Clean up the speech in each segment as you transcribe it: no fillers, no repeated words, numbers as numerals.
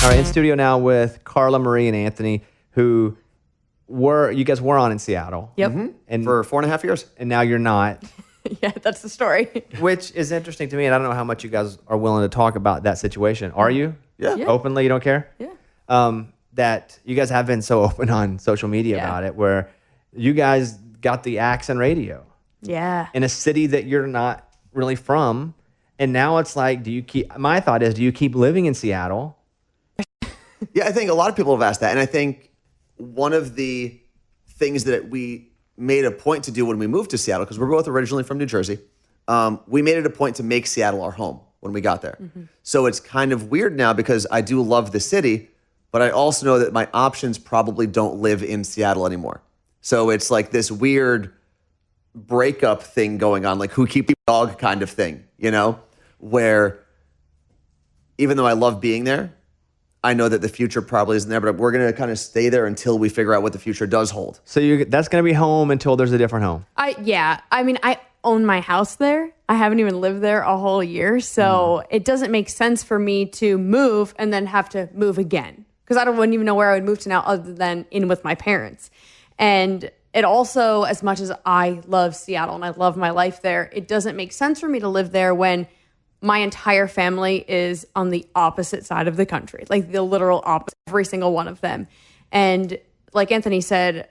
All right, in studio now with Carla Marie and Anthony, who you guys were on in Seattle. Yep. Mm-hmm. And For 4.5 years. And now you're not. Yeah, that's the story. Which is interesting to me, and I don't know how much you guys are willing to talk about that situation. Are you? Yeah. Openly, you don't care? Yeah. That you guys have been so open on social media about it, where you guys got the axe and radio. Yeah. In a city that you're not really from. And now it's like, my thought is, do you keep living in Seattle? Yeah, I think a lot of people have asked that. And I think one of the things that we made a point to do when we moved to Seattle, because we're both originally from New Jersey, we made it a point to make Seattle our home when we got there. Mm-hmm. So it's kind of weird now because I do love the city, but I also know that my options probably don't live in Seattle anymore. So it's like this weird breakup thing going on, like who keeps the dog kind of thing, where even though I love being there, I know that the future probably isn't there, but we're going to kind of stay there until we figure out what the future does hold. So that's going to be home until there's a different home. I mean, I own my house there. I haven't even lived there a whole year. So it doesn't make sense for me to move and then have to move again. Because wouldn't even know where I would move to now other than in with my parents. And it also, as much as I love Seattle and I love my life there, it doesn't make sense for me to live there when my entire family is on the opposite side of the country, like the literal opposite, every single one of them. And like Anthony said,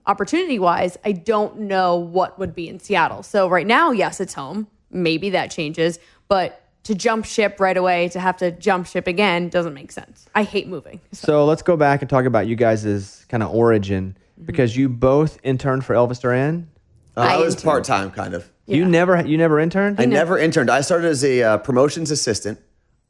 opportunity-wise, I don't know what would be in Seattle. So right now, yes, it's home. Maybe that changes. But to jump ship right away, to have to jump ship again, doesn't make sense. I hate moving. So let's go back and talk about you guys' kind of origin, because you both interned for Elvis Duran. I was part-time, kind of. Yeah. You never interned? I never interned. I started as a promotions assistant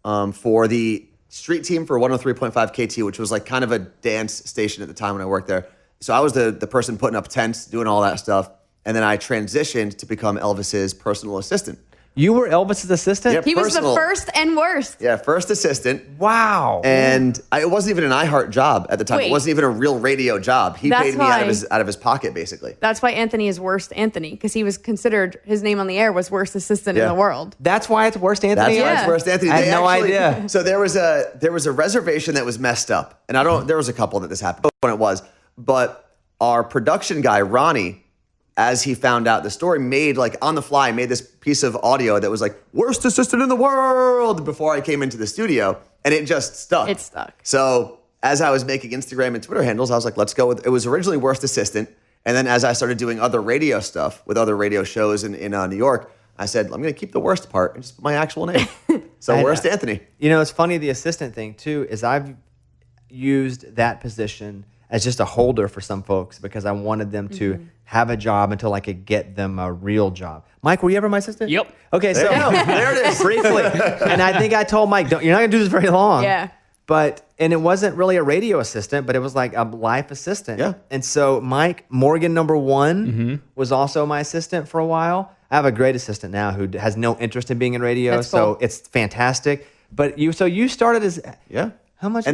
for the street team for 103.5 KT, which was like kind of a dance station at the time when I worked there. So I was the person putting up tents, doing all that stuff. And then I transitioned to become Elvis's personal assistant. You were Elvis's assistant? Yeah, he was the first and worst. Yeah, first assistant. Wow. And it wasn't even an iHeart job at the time. Wait. It wasn't even a real radio job. He paid me out of his pocket, basically. That's why Anthony is worst Anthony, because he was considered, his name on the air was worst assistant in the world. That's why it's worst Anthony? That's why it's worst Anthony. I had no idea. So there was a reservation that was messed up. And there was a couple that this happened when it was. But our production guy, Ronnie, as he found out the story, made this piece of audio that was like, worst assistant in the world, before I came into the studio, and it just stuck. It stuck. So as I was making Instagram and Twitter handles, I was like, let's go with, it was originally worst assistant. And then as I started doing other radio stuff with other radio shows in New York, I said, I'm going to keep the worst part and just put my actual name. So worst Anthony. It's funny, the assistant thing too, is I've used that position as just a holder for some folks because I wanted them to have a job until I could get them a real job. Mike, were you ever my assistant? Yep. Okay, so there it is. Briefly. And I think I told Mike, you're not going to do this very long. Yeah. And it wasn't really a radio assistant, but it was like a life assistant. Yeah. And so Mike, Morgan number one, was also my assistant for a while. I have a great assistant now who has no interest in being in radio, That's so cool. it's fantastic. But you started as... Yeah. How much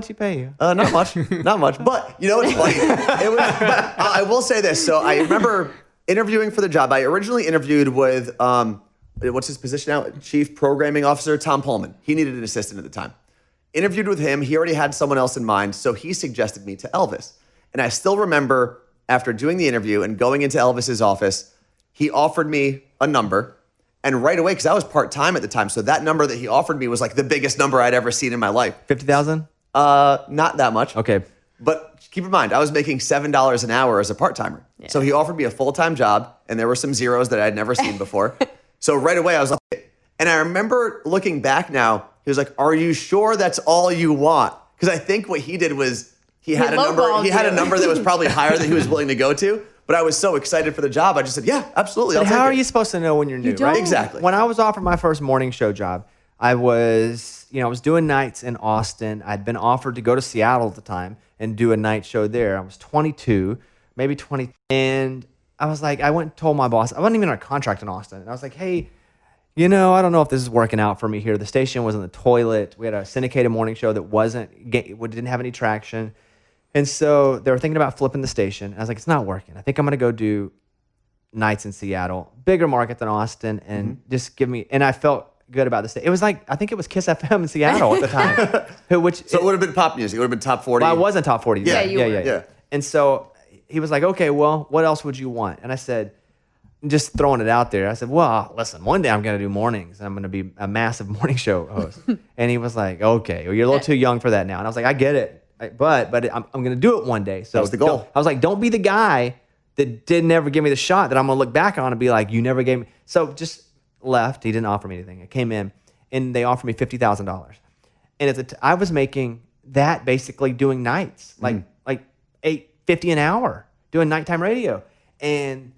he pay you? Not much. But you know what's funny? I will say this. So I remember interviewing for the job. I originally interviewed with, what's his position now? Chief Programming Officer, Tom Pullman. He needed an assistant at the time. Interviewed with him. He already had someone else in mind. So he suggested me to Elvis. And I still remember after doing the interview and going into Elvis's office, he offered me a number. And right away, because I was part-time at the time, so that number that he offered me was like the biggest number I'd ever seen in my life. 50,000? Not that much. Okay. But keep in mind, I was making $7 an hour as a part-timer. Yeah. So he offered me a full-time job, and there were some zeros that I'd never seen before. So right away, I was like, and I remember looking back now, he was like, are you sure that's all you want? Because I think what he did was he had a number that was probably higher than he was willing to go to. But I was so excited for the job, I just said, yeah, absolutely. But how are you supposed to know when you're new, right? Exactly. When I was offered my first morning show job, I was doing nights in Austin. I'd been offered to go to Seattle at the time and do a night show there. I was 22, maybe 20. And I was like, I went and told my boss, I wasn't even on a contract in Austin. And I was like, hey, I don't know if this is working out for me here. The station was in the toilet. We had a syndicated morning show that didn't have any traction. And so they were thinking about flipping the station. I was like, it's not working. I think I'm going to go do nights in Seattle, bigger market than Austin, and just give me. And I felt good about this. It was like, I think it was Kiss FM in Seattle at the time. So it would have been pop music. It would have been top 40. Well, I was in top 40. Yeah, you were. Yeah. And so he was like, okay, well, what else would you want? And I said, just throwing it out there. I said, well, listen, one day I'm going to do mornings. I'm going to be a massive morning show host. And he was like, okay, well, you're a little too young for that now. And I was like, I get it. But I'm going to do it one day. So that's the goal. I was like, don't be the guy that didn't ever give me the shot that I'm going to look back on and be like, you never gave me. So just left. He didn't offer me anything. I came in and they offered me $50,000. And I was making that basically doing nights, like $8.50 an hour doing nighttime radio. And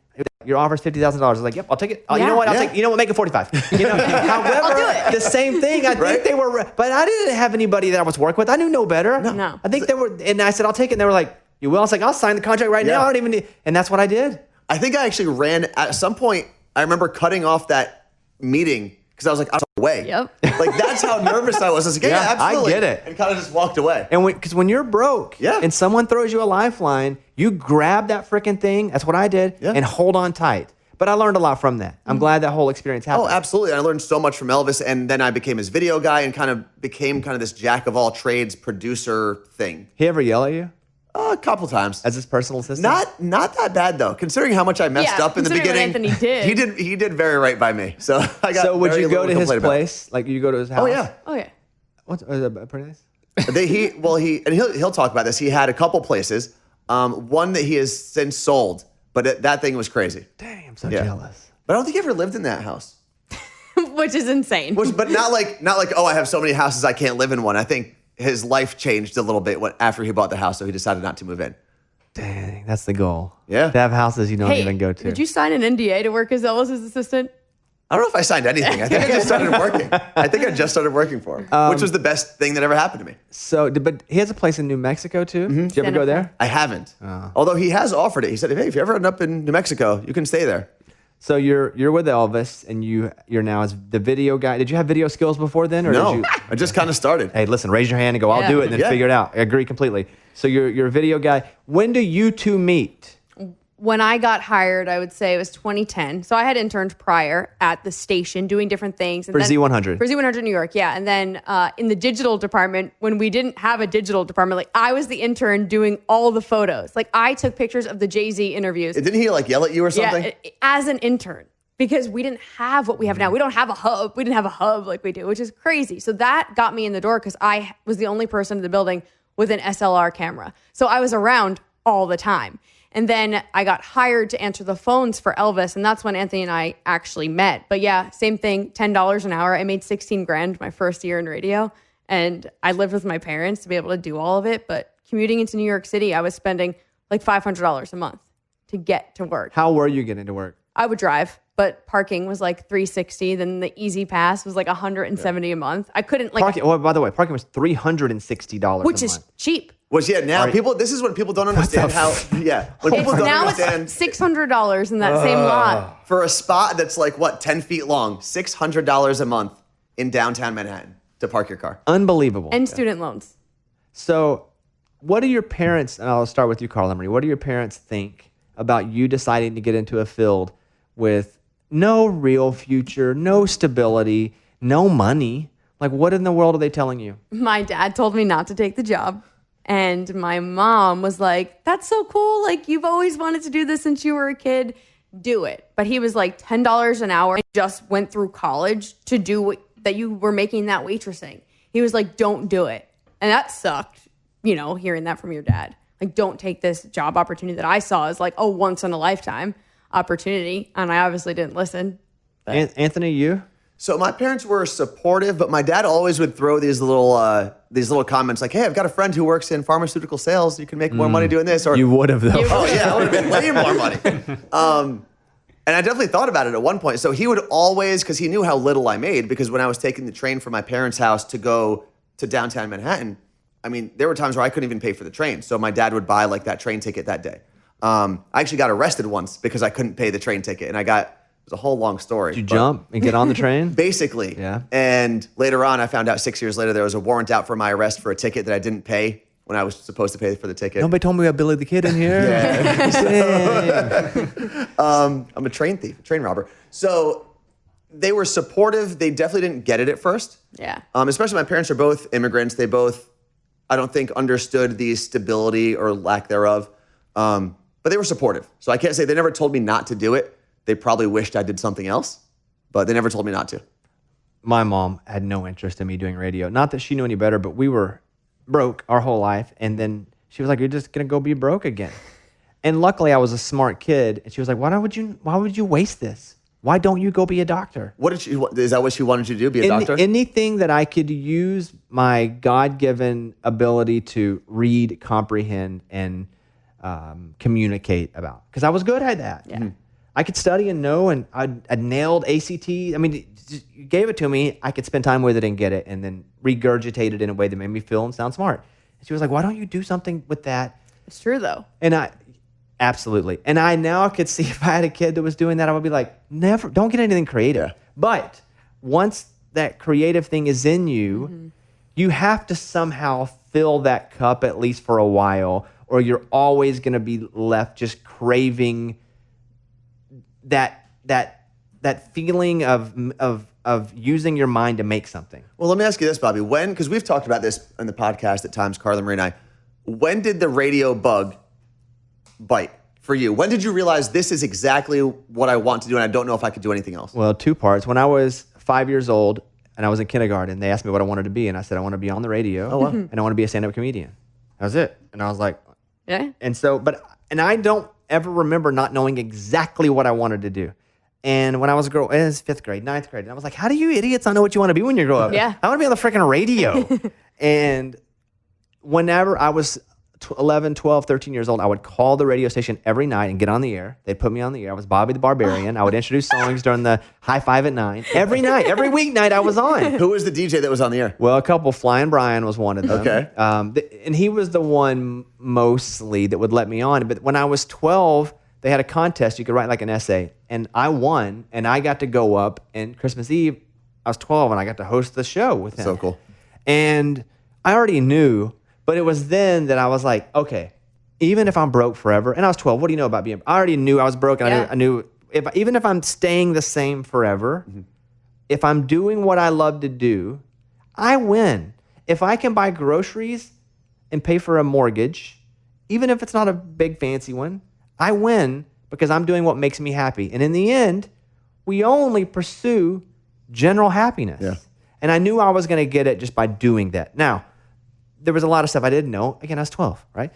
your offer's $50,000. I was like, yep, I'll take it. You know what? I'll take. You know what? Make it 45. However, I'll do it. the same thing. I think they were, but I didn't have anybody that I was working with. I knew no better. No. I think they were, and I said, I'll take it. And they were like, you will? I was like, I'll sign the contract right now. I don't even need, and that's what I did. I think I actually ran at some point. I remember cutting off that meeting because I was like, I was away. Yep. Like that's how nervous I was. I was like, yeah, absolutely. I get it. And kind of just walked away. And because when you're broke and someone throws you a lifeline, you grab that freaking thing. That's what I did and hold on tight. But I learned a lot from that. I'm glad that whole experience happened. Oh, absolutely. I learned so much from Elvis. And then I became his video guy and kind of became this jack of all trades producer thing. He ever yell at you? A couple times. As his personal assistant? Not that bad though, considering how much I messed up in the beginning. What Anthony did. He did very right by me. So I got. So would very you go little to his complaint about. place? Like you go to his house? Oh yeah. Oh yeah. What's pretty nice? He'll talk about this. He had a couple places. One that he has since sold, but that thing was crazy. Dang, I'm so jealous. But I don't think he ever lived in that house. Which is insane. But not like oh, I have so many houses I can't live in one. I think his life changed a little bit after he bought the house, so he decided not to move in. Dang, that's the goal. Yeah. To have houses you don't even go to. Did you sign an NDA to work as Elvis's assistant? I don't know if I signed anything. I think I just started working. For him, which was the best thing that ever happened to me. So, but he has a place in New Mexico too. Did you ever go there? I haven't. Although he has offered it. He said, hey, if you ever end up in New Mexico, you can stay there. So you're with Elvis, and you're now as the video guy. Did you have video skills before then, or no? Did you, I just kind of started. Hey, listen, raise your hand and go. I'll do it, and then figure it out. I agree completely. So you're a video guy. When do you two meet? When I got hired, I would say it was 2010. So I had interned prior at the station doing different things. And For Z100. For Z100 New York, yeah. And then in the digital department, when we didn't have a digital department, like I was the intern doing all the photos. Like I took pictures of the Jay-Z interviews. Didn't he like yell at you or something? Yeah, as an intern. Because we didn't have what we have now. We don't have a hub. We didn't have a hub like we do, which is crazy. So that got me in the door because I was the only person in the building with an SLR camera. So I was around all the time. And then I got hired to answer the phones for Elvis, and that's when Anthony and I actually met. But yeah, same thing, $10 an hour. I made $16,000 my first year in radio, and I lived with my parents to be able to do all of it. But commuting into New York City, I was spending like $500 a month to get to work. How were you getting to work? I would drive, but parking was like $360. Then the Easy Pass was like $170 a month. I couldn't like parking. Well, by the way, parking was $360, which a is month. cheap. Now people. This is what people don't understand. When people don't Now understand. it's $600 in that same lot. For a spot that's like 10 feet long, $600 a month in downtown Manhattan to park your car. Unbelievable. And student loans. So, what do your parents? And I'll start with you, Carla Marie. What do your parents think about you deciding to get into a field with no real future, no stability, no money? Like, what in the world are they telling you? My dad told me not to take the job. And my mom was like, that's so cool. Like, you've always wanted to do this since you were a kid. Do it. But he was like $10 an hour. I just went through college to do what that you were making that waitressing. He was like, don't do it. And that sucked, hearing that from your dad. Like, don't take this job opportunity that I saw as like, oh, once in a lifetime opportunity. And I obviously didn't listen. Anthony, you? So my parents were supportive, but my dad always would throw these little comments like, hey, I've got a friend who works in pharmaceutical sales. You can make more money doing this. Or You would have, though. oh, yeah, I would have been way more money. And I definitely thought about it at one point. So he would always, because he knew how little I made, because when I was taking the train from my parents' house to go to downtown Manhattan, I mean, there were times where I couldn't even pay for the train. So my dad would buy like that train ticket that day. I actually got arrested once because I couldn't pay the train ticket. And it was a whole long story. Did you jump and get on the train? Basically. Yeah. And later on, I found out 6 years later, there was a warrant out for my arrest for a ticket that I didn't pay when I was supposed to pay for the ticket. Nobody told me we had Billy the Kid in here. Yeah. I'm a train thief, a train robber. So they were supportive. They definitely didn't get it at first. Yeah. Especially my parents are both immigrants. They both, I don't think, understood the stability or lack thereof. But they were supportive. So I can't say they never told me not to do it. They probably wished I did something else, but they never told me not to. My mom had no interest in me doing radio. Not that she knew any better, but we were broke our whole life. And then she was like, "You're just going to go be broke again." And luckily I was a smart kid. And she was like, why would you waste this? Why don't you go be a doctor? Is that what she wanted you to do? Be a doctor? Anything that I could use my God-given ability to read, comprehend, and communicate about. Because I was good at that. Yeah. I could study and know, and I nailed ACT. I mean, you gave it to me. I could spend time with it and get it, and then regurgitate it in a way that made me feel and sound smart. And she was like, why don't you do something with that? It's true, though. And absolutely. And I now could see if I had a kid that was doing that, I would be like, never, don't get anything creative. Yeah. But once that creative thing is in you, you have to somehow fill that cup at least for a while, or you're always going to be left just craving that feeling of using your mind to make something. Well, let me ask you this, Bobby. Because we've talked about this in the podcast at times, Carla Marie and I, when did the radio bug bite for you? When did you realize this is exactly what I want to do and I don't know if I could do anything else? Well, two parts. When I was 5 years old and I was in kindergarten, they asked me what I wanted to be, and I said I want to be on the radio and I want to be a stand-up comedian. That was it. And I was like, Yeah. And I don't ever remember not knowing exactly what I wanted to do. And when I was a girl, it was 5th grade, 9th grade, and I was like, how do you idiots not know what you want to be when you grow up? Yeah. I want to be on the freaking radio. And whenever I was 11, 12, 13 years old, I would call the radio station every night and get on the air. They'd put me on the air. I was Bobby the Barbarian. I would introduce songs during the High Five at 9. Every night, every weeknight I was on. Who was the DJ that was on the air? Well, a couple, Flying Brian was one of them. Okay. And he was the one mostly that would let me on. But when I was 12, they had a contest. You could write like an essay. And I won, and I got to go up. And Christmas Eve, I was 12, and I got to host the show with him. So cool. And I already knew, but it was then that I was like, okay, even if I'm broke forever, and I was 12, what do you know about being, I already knew I was broke, and I knew even if I'm staying the same forever, if I'm doing what I love to do, I win. If I can buy groceries and pay for a mortgage, even if it's not a big fancy one, I win because I'm doing what makes me happy. And in the end, we only pursue general happiness. Yeah. And I knew I was going to get it just by doing that. Now, there was a lot of stuff I didn't know. Again, I was 12, right?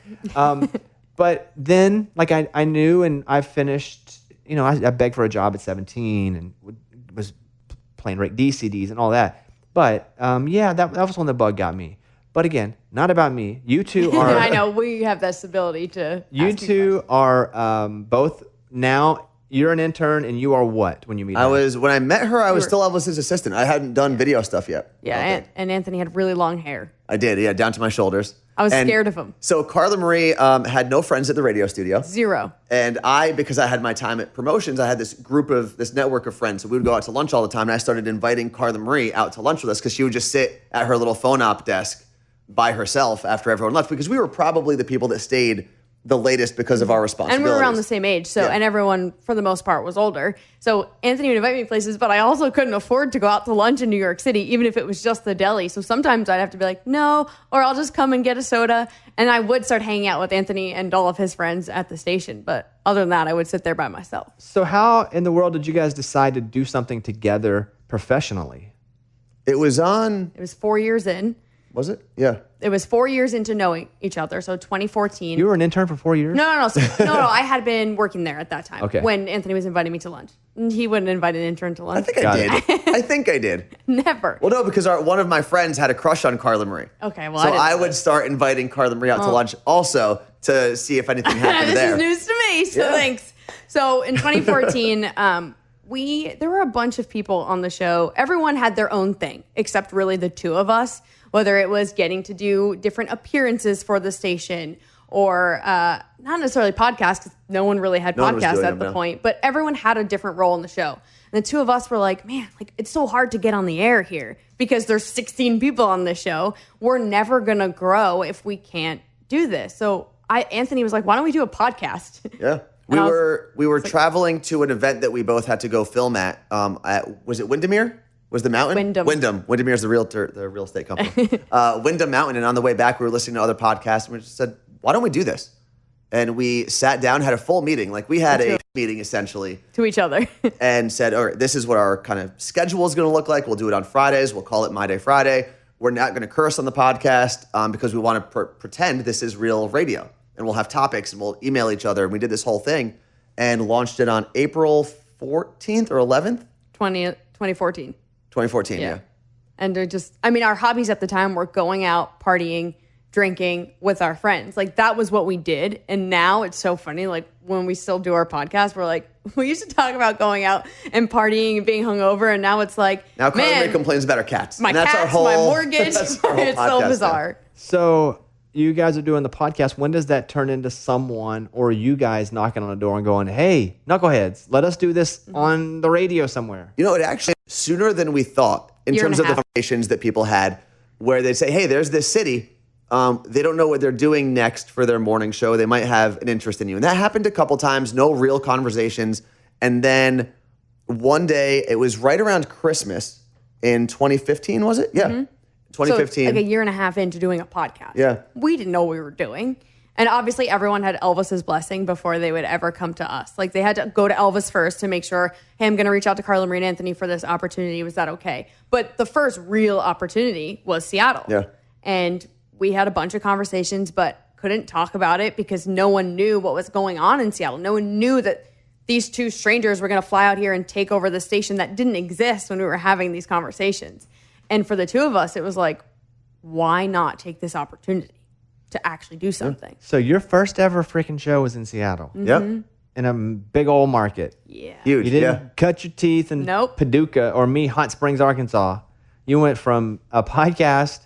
But then, like, I knew, and I finished, I begged for a job at 17 and was playing D CDs and all that. But, that was when the bug got me. But again, not about me. You two are... I know, we have this ability to... You two are both now... You're an intern, and you are what when you meet her? When I met her, I was still Elvis's assistant. I hadn't done video stuff yet. Yeah, and Anthony had really long hair. I did, yeah, down to my shoulders. I was scared of him. So Carla Marie had no friends at the radio studio. 0. And because I had my time at promotions, I had this network of friends. So we would go out to lunch all the time, and I started inviting Carla Marie out to lunch with us because she would just sit at her little phone op desk by herself after everyone left, because we were probably the people that stayed the latest because of our responsibilities. And we were around the same age, and everyone, for the most part, was older. So Anthony would invite me places, but I also couldn't afford to go out to lunch in New York City, even if it was just the deli. So sometimes I'd have to be like, no, or I'll just come and get a soda. And I would start hanging out with Anthony and all of his friends at the station. But other than that, I would sit there by myself. So how in the world did you guys decide to do something together professionally? It was 4 years in. Was it? Yeah. It was 4 years into knowing each other. So 2014. You were an intern for 4 years? No. No, I had been working there at that time. Okay. When Anthony was inviting me to lunch. He wouldn't invite an intern to lunch. I think I did. I think I did. Never. Well, no, because one of my friends had a crush on Carla Marie. Okay, well, so I would start inviting Carla Marie out to lunch also to see if anything happened this there. Is news to me, so thanks. So in 2014, there were a bunch of people on the show. Everyone had their own thing, except really the two of us. Whether it was getting to do different appearances for the station or not necessarily podcasts, because no one really had podcasts at the point, but everyone had a different role in the show. And the two of us were like, man, it's so hard to get on the air here because there's 16 people on the show. We're never going to grow if we can't do this. So Anthony was like, why don't we do a podcast? Yeah. We And I were traveling to an event that we both had to go film at was it Windermere? Was the mountain? Wyndham. Windermere is the real estate company. Wyndham Mountain. And on the way back, we were listening to other podcasts, and we just said, why don't we do this? And we sat down, had a full meeting. Like we had a meeting essentially. To each other. And said, all right, this is what our kind of schedule is going to look like. We'll do it on Fridays. We'll call it My Day Friday. We're not going to curse on the podcast because we want to pretend this is real radio. And we'll have topics and we'll email each other. And we did this whole thing and launched it on April 14th or 11th? 2014. 2014, yeah. And they're just, I mean, our hobbies at the time were going out, partying, drinking with our friends. Like that was what we did. And now it's so funny. Like when we still do our podcast, we're like, we used to talk about going out and partying and being hungover. And now it's like, now Carla Marie complains about her cats. My cats, my mortgage. It's so bizarre. Now. So you guys are doing the podcast. When does that turn into someone or you guys knocking on the door and going, hey, knuckleheads, let us do this on the radio somewhere? You know, it actually sooner than we thought in terms of the conversations that people had where they'd say, hey, there's this city. They don't know what they're doing next for their morning show. They might have an interest in you. And that happened a couple times, no real conversations. And then one day, it was right around Christmas in 2015, was it? Yeah. Mm-hmm. 2015. So like a year and a half into doing a podcast. Yeah. We didn't know what we were doing. And obviously everyone had Elvis's blessing before they would ever come to us. Like they had to go to Elvis first to make sure, hey, I'm going to reach out to Carla Marie and Anthony for this opportunity. Was that okay? But the first real opportunity was Seattle. Yeah. And we had a bunch of conversations, but couldn't talk about it because no one knew what was going on in Seattle. No one knew that these two strangers were going to fly out here and take over the station that didn't exist when we were having these conversations. And for the two of us, it was like, why not take this opportunity to actually do something? So your first ever freaking show was in Seattle. Mm-hmm. Yep. In a big old market. Yeah. Huge. You didn't cut your teeth in Paducah or Hot Springs, Arkansas. You went from a podcast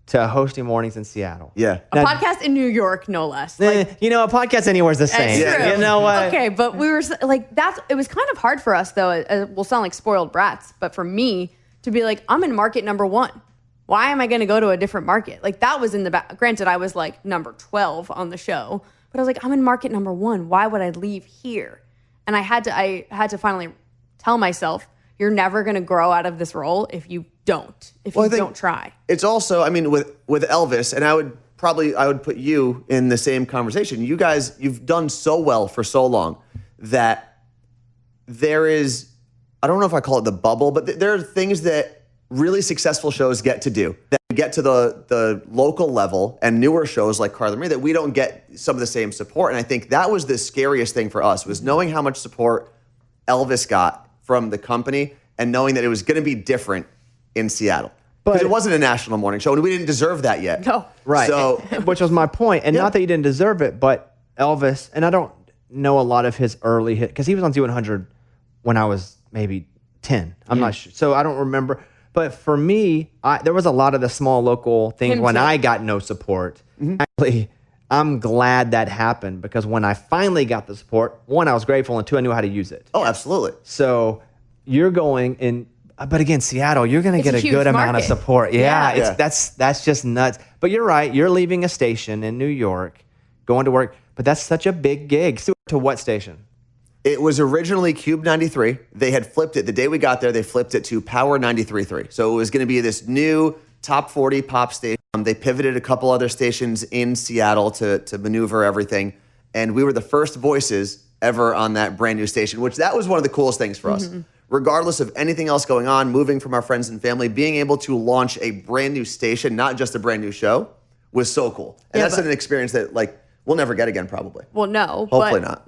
to hosting mornings in Seattle. Yeah. A podcast in New York, no less. Like, you know, a podcast anywhere is the same. True. You know what? Okay, but we were like, it was kind of hard for us though. We'll sound like spoiled brats, but for me to be like, I'm in market number 1. Why am I going to go to a different market? Like that was in the back. Granted, I was like number 12 on the show, but I was like, I'm in market number 1. Why would I leave here? And I had to finally tell myself, you're never going to grow out of this role if you don't try. It's also, I mean, with Elvis, and I would put you in the same conversation. You guys, you've done so well for so long that there is, I don't know if I call it the bubble, but there are things that really successful shows get to do, that get to the local level and newer shows like Carla Marie that we don't get some of the same support. And I think that was the scariest thing for us, was knowing how much support Elvis got from the company and knowing that it was going to be different in Seattle. Because it wasn't a national morning show and we didn't deserve that yet. No. Right. So, which was my point. And not that you didn't deserve it, but Elvis, and I don't know a lot of his early hit, because he was on Z100 when I was maybe 10. I'm not sure. So I don't remember. But for me, there was a lot of the small local things when I got no support. Mm-hmm. Actually, I'm glad that happened, because when I finally got the support, 1, I was grateful, and 2, I knew how to use it. Oh, absolutely. So you're going in, but again, Seattle, you're going to get a good amount of support. Yeah. That's just nuts. But you're right. You're leaving a station in New York, going to work, but that's such a big gig. To what station? It was originally Cube 93. They had flipped it. The day we got there, they flipped it to Power 93.3. So it was going to be this new top 40 pop station. They pivoted a couple other stations in Seattle to maneuver everything. And we were the first voices ever on that brand new station, which that was one of the coolest things for us. Regardless of anything else going on, moving from our friends and family, being able to launch a brand new station, not just a brand new show, was so cool. And that's an experience that we'll never get again, probably. Well, no. Hopefully not.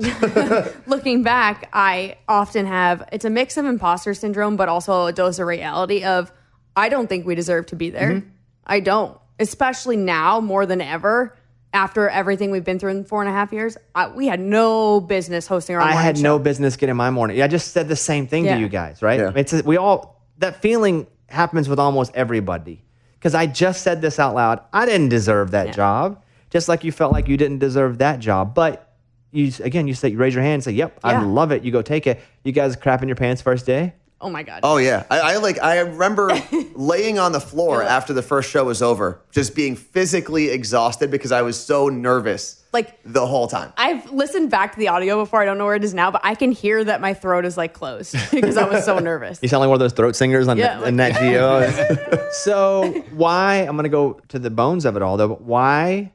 Looking back, I often it's a mix of imposter syndrome, but also a dose of reality of, I don't think we deserve to be there. Mm-hmm. I don't. Especially now, more than ever, after everything we've been through in 4.5 years, we had no business hosting our morning show. I had no business getting my morning. I just said the same thing to you guys, right? Yeah. That feeling happens with almost everybody. Because I just said this out loud. I didn't deserve that job. Just like you felt like you didn't deserve that job. But you raise your hand and say, yep, I love it. You go take it. You guys crap in your pants first day? Oh my God. Oh yeah, I remember laying on the floor after the first show was over, just being physically exhausted because I was so nervous Like the whole time. I've listened back to the audio before. I don't know where it is now, but I can hear that my throat is like closed because I was so nervous. You sound like one of those throat singers on Nat Geo. So why, I'm going to go to the bones of it all though, but why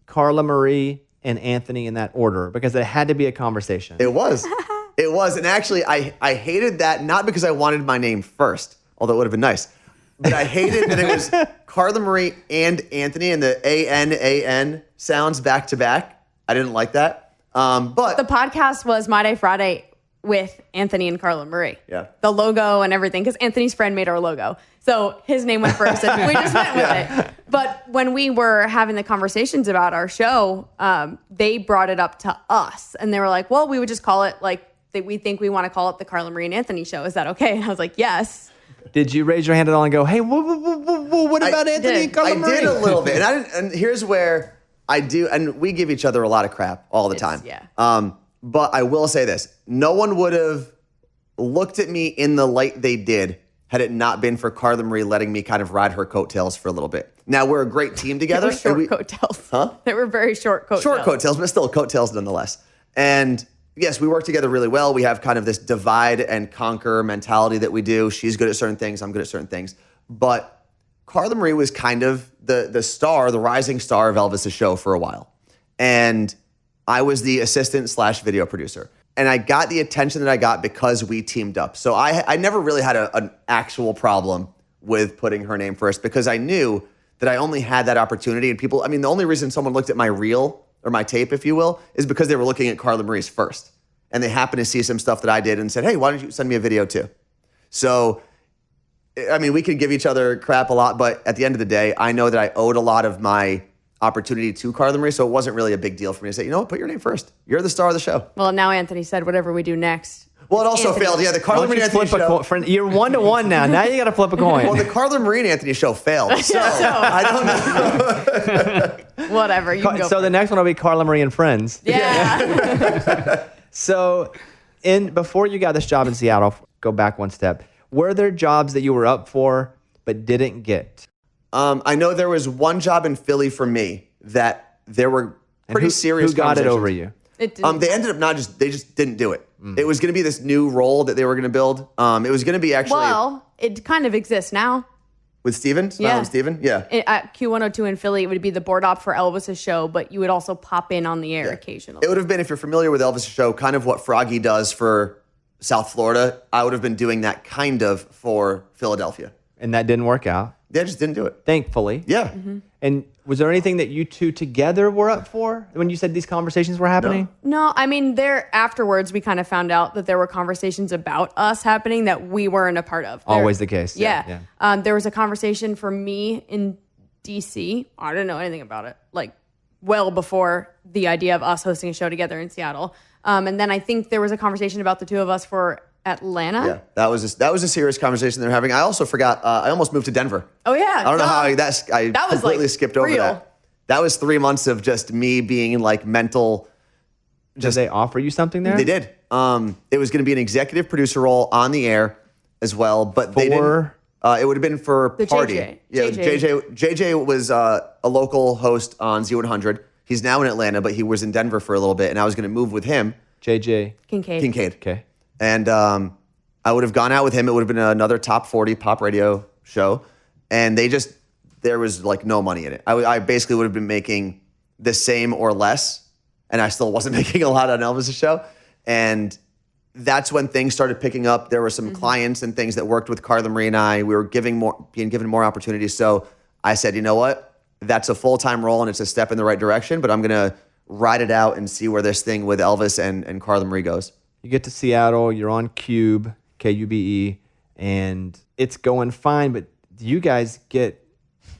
Carla Marie and Anthony in that order? Because it had to be a conversation. It was. It was. And actually, I hated that, not because I wanted my name first, although it would have been nice, but I hated that it was Carla Marie and Anthony and the A-N-A-N sounds back to back. I didn't like that. But The podcast was My Day Friday with Anthony and Carla Marie. Yeah. The logo and everything, because Anthony's friend made our logo. So his name went first, and we just went with it. But when we were having the conversations about our show, they brought it up to us. And they were like, well, we would just call it like, we think we want to call it the Carla Marie and Anthony Show. Is that okay? And I was like, yes. Did you raise your hand at all and go, hey, what about Anthony and Carla Marie? I did a little bit. And here's where I do, and we give each other a lot of crap all the time. Yeah. But I will say this. No one would have looked at me in the light they did had it not been for Carla Marie letting me kind of ride her coattails for a little bit. Now, we're a great team together. They were short coattails. Huh? They were very short coattails. Short coattails, but still coattails nonetheless. And yes, we work together really well. We have kind of this divide and conquer mentality that we do. She's good at certain things. I'm good at certain things. But Carla Marie was kind of the star, the rising star of Elvis's show for a while. And I was the assistant / video producer. And I got the attention that I got because we teamed up. So I never really had an actual problem with putting her name first because I knew that I only had that opportunity. And people, I mean, the only reason someone looked at my reel or my tape, if you will, is because they were looking at Carla Marie's first. And they happened to see some stuff that I did and said, hey, why don't you send me a video too? So, I mean, we could give each other crap a lot, but at the end of the day, I know that I owed a lot of my opportunity to Carla Marie, so it wasn't really a big deal for me to say, you know what, put your name first. You're the star of the show. Well, now Anthony said whatever we do next. Well, it also failed. Yeah, the Carla Marie and Anthony show. You're 1-1 now. Now you got to flip a coin. Well, the Carla Marie and Anthony show failed. So I don't know. Whatever. You can go so the next one will be Carla Marie and Friends. Yeah. So before you got this job in Seattle, go back one step. Were there jobs that you were up for but didn't get? I know there was one job in Philly for me that there were pretty serious Who got it conversations. over you? It didn't. They ended up they just didn't do it. It was going to be this new role that they were going to build. It was going to be actually Well, it kind of exists now. with Steven. Yeah. Steven. Yeah. At Q102 in Philly, it would be the board op for Elvis's show, but you would also pop in on the air occasionally. It would have been, if you're familiar with Elvis' show, kind of what Froggy does for South Florida. I would have been doing that kind of for Philadelphia. And that didn't work out, They just didn't do it. thankfully. Yeah. And was there anything that you two together were up for when you said these conversations were happening? No, I mean, afterwards, we kind of found out that there were conversations about us happening that we weren't a part of. Always the case. Yeah. There was a conversation for me in DC. I didn't know anything about it, like well before the idea of us hosting a show together in Seattle. And then I think there was a conversation about the two of us for Atlanta. Yeah. That was a serious conversation they're having. I also forgot, I almost moved to Denver. Oh, yeah. I don't know how I that was completely like skipped over real. that. That was 3 months of just me being in like mental. Did they offer you something there? They did. It was going to be an executive producer role on the air as well, but they didn't. It would have been for The Party. JJ. Yeah, JJ. JJ was a local host on Z100. He's now in Atlanta, but he was in Denver for a little bit, and I was going to move with him. JJ. Kincaid. Okay. And I would have gone out with him. It would have been another top 40 pop radio show. And there was like no money in it. I basically would have been making the same or less. And I still wasn't making a lot on Elvis' show. And that's when things started picking up. There were some clients and things that worked with Carla Marie and I. We were being given more opportunities. So I said, you know what? That's a full-time role and it's a step in the right direction, but I'm going to ride it out and see where this thing with Elvis and Carla Marie goes. You get to Seattle, you're on Cube, K-U-B-E, and it's going fine, but you guys get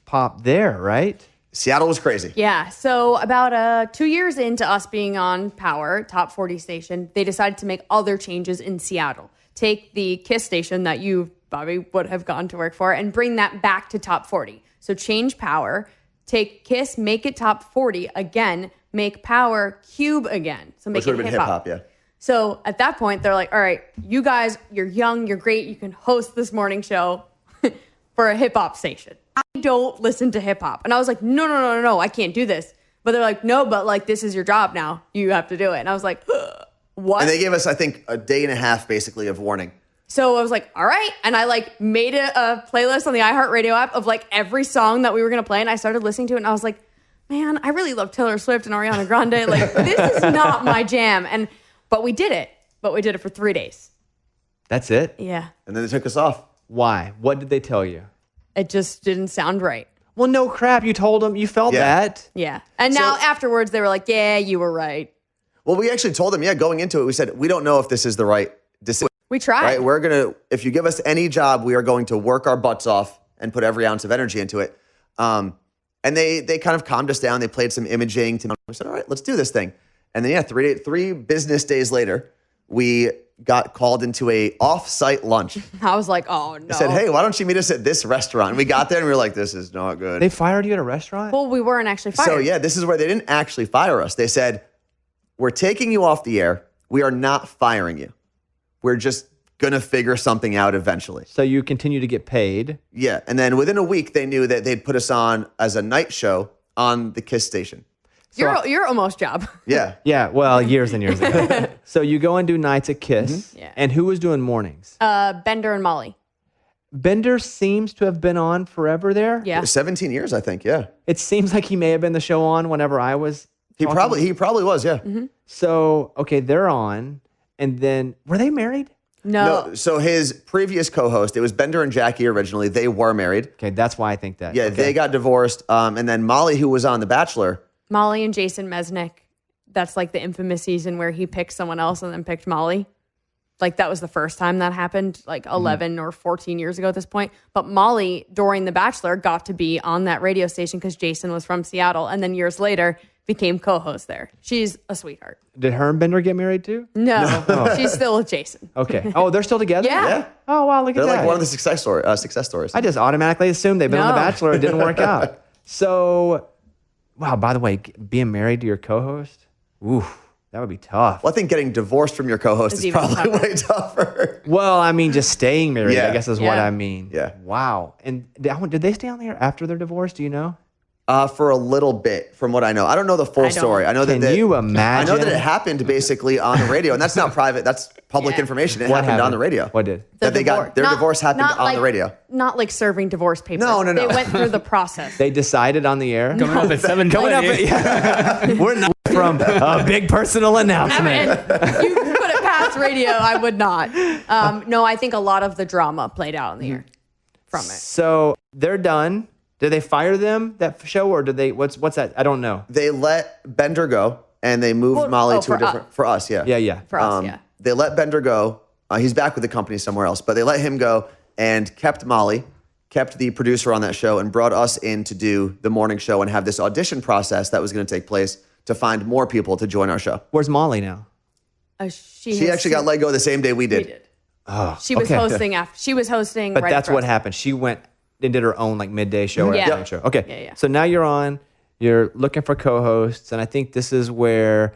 pop there, right? Seattle was crazy. Yeah. So about 2 years into us being on Power, top 40 station, they decided to make other changes in Seattle. Take the KISS station that you, Bobby, would have gone to work for and bring that back to top 40. So change Power, take KISS, make it top 40 again, make Power Cube again. So make Which would it have been hip-hop, yeah. So at that point, they're like, all right, you guys, you're young, you're great. You can host this morning show for a hip hop station. I don't listen to hip hop. And I was like, no, I can't do this. But they're like, no, but like, this is your job now. You have to do it. And I was like, what? And they gave us, I think, a day and a half basically of warning. So I was like, all right. And I like made a playlist on the iHeartRadio app of like every song that we were going to play. And I started listening to it and I was like, man, I really love Taylor Swift and Ariana Grande. Like, this is not my jam. But we did it. But we did it for 3 days. That's it? Yeah. And then they took us off. Why? What did they tell you? It just didn't sound right. Well, no crap. You told them. You felt that. Yeah. And now afterwards, they were like, yeah, you were right. Well, we actually told them, going into it, we said, we don't know if this is the right decision. We tried. Right? We're going to, if you give us any job, we are going to work our butts off and put every ounce of energy into it. And they kind of calmed us down. They played some imaging. We said, all right, let's do this thing. And then, 3 business days later, we got called into a off-site lunch. I was like, oh, no. They said, hey, why don't you meet us at this restaurant? And we got there and we were like, this is not good. They fired you at a restaurant? Well, we weren't actually fired. So, this is where they didn't actually fire us. They said, we're taking you off the air. We are not firing you. We're just going to figure something out eventually. So you continue to get paid? Yeah. And then within a week, they knew that they'd put us on as a night show on the KISS station. Your almost job. Yeah. Yeah, well, years and years ago. So you go and do nights at KISS. Mm-hmm. Yeah. And who was doing mornings? Bender and Molly. Bender seems to have been on forever there. Yeah. 17 years, I think. Yeah. It seems like he may have been the show on whenever I was He talking. probably was. Yeah. Mm-hmm. So, okay, they're on. And then, were they married? No. So his previous co-host, it was Bender and Jackie originally. They were married. Okay, that's why I think that. Yeah. Okay. They got divorced. And then Molly, who was on The Bachelor. Molly and Jason Mesnick. That's like the infamous season where he picked someone else and then picked Molly. Like that was the first time that happened, like 11 or 14 years ago at this point. But Molly, during The Bachelor, got to be on that radio station because Jason was from Seattle. And then years later, became co-host there. She's a sweetheart. Did her and Bender get married too? No. She's still with Jason. Okay. Oh, they're still together? Yeah. Yeah. Oh, wow, look at They're that. like one of the success stories. I just automatically assumed they've been on The No. Bachelor. It didn't work out. So, wow, by the way, being married to your co-host, oof, that would be tough. Well, I think getting divorced from your co-host It's is even probably tougher. way tougher. Well, I mean, just staying married, Yeah. I guess is what Yeah. I mean. Yeah. Wow. And did they stay on the air after their divorce? Do you know? For a little bit, from what I know. I don't know the full I don't. story. I know Can that you I imagine? know that it happened basically on the radio, and that's not private. That's public Yeah. information. It What happened on the radio. What did? That they got their divorce happened not on like- the radio. Not like serving divorce papers. No. They went through the process. They decided on the air? Coming up at 7:20. Coming up at, yeah. We're not from a big personal announcement. You put it past radio, I would not. No, I think a lot of the drama played out on the air from it. So they're done. Did they fire them, that show, or did they, what's that? I don't know. They let Bender go, and they moved Well, Molly to for a different. For us, yeah. Yeah. For us, yeah. They let Bender go. He's back with the company somewhere else, but they let him go and kept Molly, kept the producer on that show, and brought us in to do the morning show and have this audition process that was going to take place to find more people to join our show. Where's Molly now? She actually got let go the same day we did. Oh, She was okay. hosting after. She was hosting. But right that's after what us. happened. She went and did her own like midday show or Yeah. afternoon show. Okay. Yeah. So now you're on. You're looking for co-hosts, and I think this is where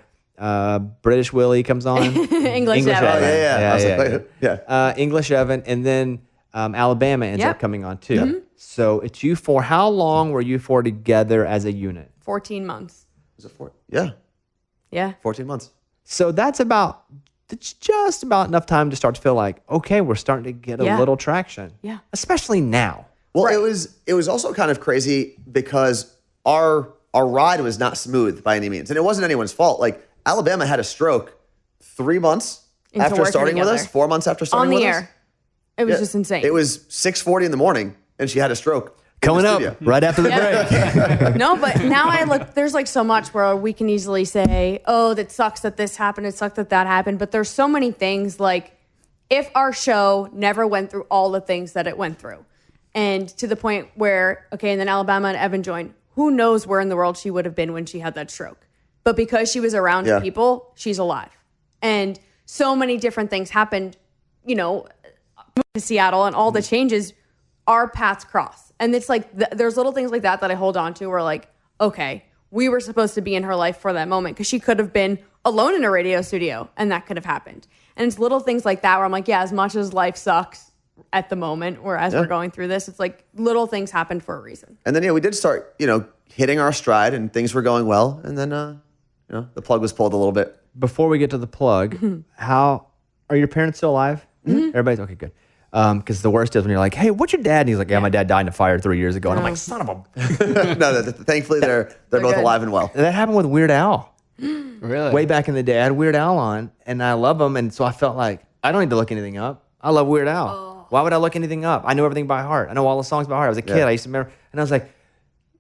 British Willie comes on. English Evan. Evan. Yeah. I was like, wait, yeah. English Evan, and then Alabama ends Yep. up coming on too. So it's you four. How long were you four together as a unit? 14 months. Was it 4? Yeah, Yeah. 14 months. So that's just about enough time to start to feel like, okay, we're starting to get a Yeah. little traction. Yeah. Especially now. Well, it was also kind of crazy because our ride was not smooth by any means, and it wasn't anyone's fault. Like Alabama had a stroke 3 months Into after working starting with us, together. 4 months after starting On the with us. air. It was Yeah. just insane. It was 6:40 in the morning, and she had a stroke. in the Coming up studio. right after the break. No, but now I look, there's like so much where we can easily say, oh, that sucks that this happened. It sucks that that happened. But there's so many things like if our show never went through all the things that it went through and to the point where, okay, and then Alabama and Evan joined, who knows where in the world she would have been when she had that stroke. But because she was around Yeah. people, she's alive. And so many different things happened, you know, to Seattle and all the changes, our paths cross. And it's like, there's little things like that that I hold on to where like, okay, we were supposed to be in her life for that moment, because she could have been alone in a radio studio and that could have happened. And it's little things like that where I'm like, yeah, as much as life sucks at the moment or as we're going through this, it's like little things happen for a reason. And then, we did start, hitting our stride and things were going well. And then, the plug was pulled a little bit. Before we get to the plug, how are your parents still alive? Everybody's okay, good. Because the worst is when you're like, hey, what's your dad? And he's like, yeah, my dad died in a fire 3 years ago. And I'm like, son of a... No, thankfully they're both good. alive and well. That happened with Weird Al. Really? Way back in the day, I had Weird Al on, and I love him. And so I felt like, I don't need to look anything up. I love Weird Al. Why would I look anything up? I know everything by heart. I know all the songs by heart. I was a kid. I used to remember. And I was like,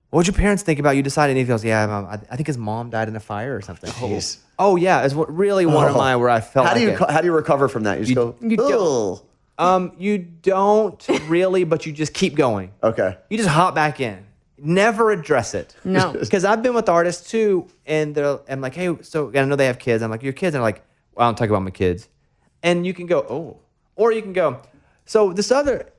what would your parents think about you deciding? And he goes, yeah, Mom, I think his mom died in a fire or something. Jeez. Oh, yeah. It's really one of mine where I felt How do like you how do you recover from that? You just go, You don't. "Ugh." you don't really, but you just keep going. Okay. You just hop back in. Never address it. No. Because I've been with artists too, and I'm like, hey, so and I know they have kids. I'm like, your kids? And they're like, well, I don't talk about my kids. And you can go, oh. Or you can go, so this other,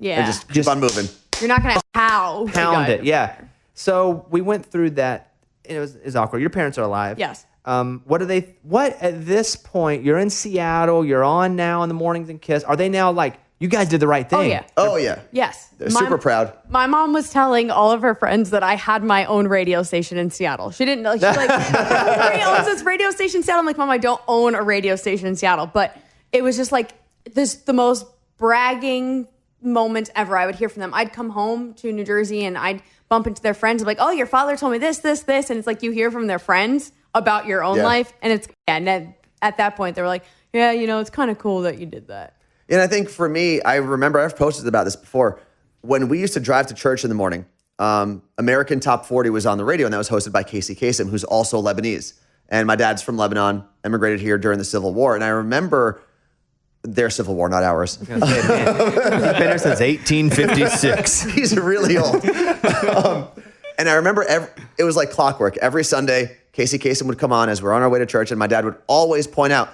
Yeah. And just keep on moving. You're not going to pound it. Yeah. So we went through that. It was awkward. Your parents are alive. Yes. What at this point, you're in Seattle, you're on now in the mornings and Kiss. Are they now like, you guys did the right thing? Oh, yeah. Oh, yeah. Yes. They're super proud. My mom was telling all of her friends that I had my own radio station in Seattle. She didn't know. She's like, everybody owns this radio station in Seattle. I'm like, Mom, I don't own a radio station in Seattle. But it was just like the most bragging moment ever. I would hear from them. I'd come home to New Jersey and I'd bump into their friends. I'm like, oh, your father told me this, this, this. And it's like you hear from their friends about your own life. And it's, and then at that point, they were like, yeah, it's kind of cool that you did that. And I think for me, I remember I've posted about this before. When we used to drive to church in the morning, American Top 40 was on the radio, and that was hosted by Casey Kasem, who's also Lebanese. And my dad's from Lebanon, immigrated here during the Civil War. And I remember their Civil War, not ours. I was gonna say, man, he's been there since 1856. He's really old. And I remember it was like clockwork. Every Sunday, Casey Kasem would come on as we're on our way to church, and my dad would always point out,